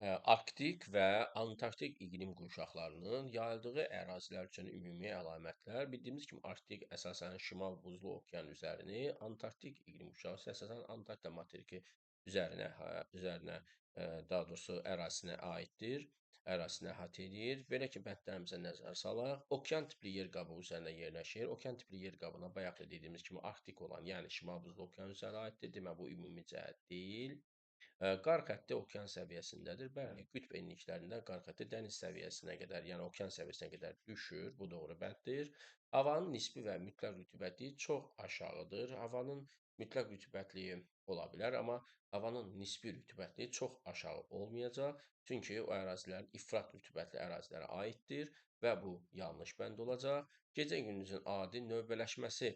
Arktik və Antarktik iqlim qurşaqlarının yayıldığı ərazilər üçün ümumi əlamətlər. Bildiyimiz kimi Arktik əsasən şimal buzlu okean üzərini, Antarktik iqlim qurşağı isə əsasən Antarktida materiki daha doğrusu ərazisinə aiddir, ərazisini əhatə edir. Belə ki, bəndlərimizə nəzər salaq. Okean tipli yer qabı üzərində yerləşir. Okean tipli yer qabına bayaq da dediyimiz kimi Arktik olan, yəni şimal buzlu okean üzəri aiddir. Demək, bu ümumi cəhət deyil. Qar xətti okean səviyyəsindədir. Bəli, qütb enliklərində qar xətti dəniz səviyyəsinə qədər, yəni okean səviyyəsinə qədər düşür. Bu doğru bənddir. Havanın nisbi və mütləq rütubətliyi çox aşağıdır. Havanın mütləq rütubətliyi ola bilər, amma havanın nisbi rütubətliyi çox aşağı olmayacaq. Çünki o ərazilər ifrat rütubətli ərazilərə aiddir və bu yanlış bənd olacaq. Gecə-gündüzün adi növbələşməsi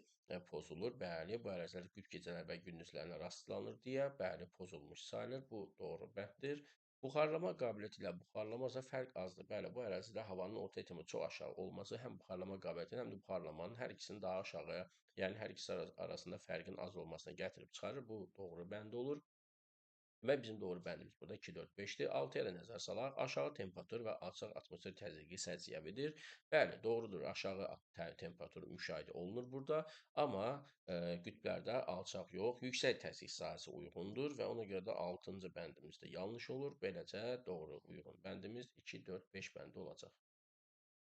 pozulur. Bəli, bu ərazilər qütb gecələri və gündüzlərinə rastlanır deyə, bəli, pozulmuş sayılır. Bu doğru bənddir. Buxarlama qabiliyyəti ilə buxarlama arasında fərq azdır. Bəli, bu ərazidə havanın orta temperaturu çox aşağı olması həm buxarlama qabiliyyətini, həm də buxarlamanın hər ikisini daha aşağıya, yəni hər ikisi arasında fərqin az olmasına gətirib çıxarır. Bu doğru bənd olur. Və bizim doğru bəndimiz burada 2, 4, 5-dir. 6-ya da nəzər salaq. Aşağı temperatur və alçaq atmosfer təzyiqi səciyyəvidir. Bəli, doğrudur. Aşağı temperatur müşahidə olunur burada, amma qütblərdə alçaq yox, yüksək təzyiq sahəsi uyğundur və ona görə də 6-cı bəndimiz də yanlış olur. Beləcə doğru uyğun bəndimiz 2, 4, 5 bəndi olacaq.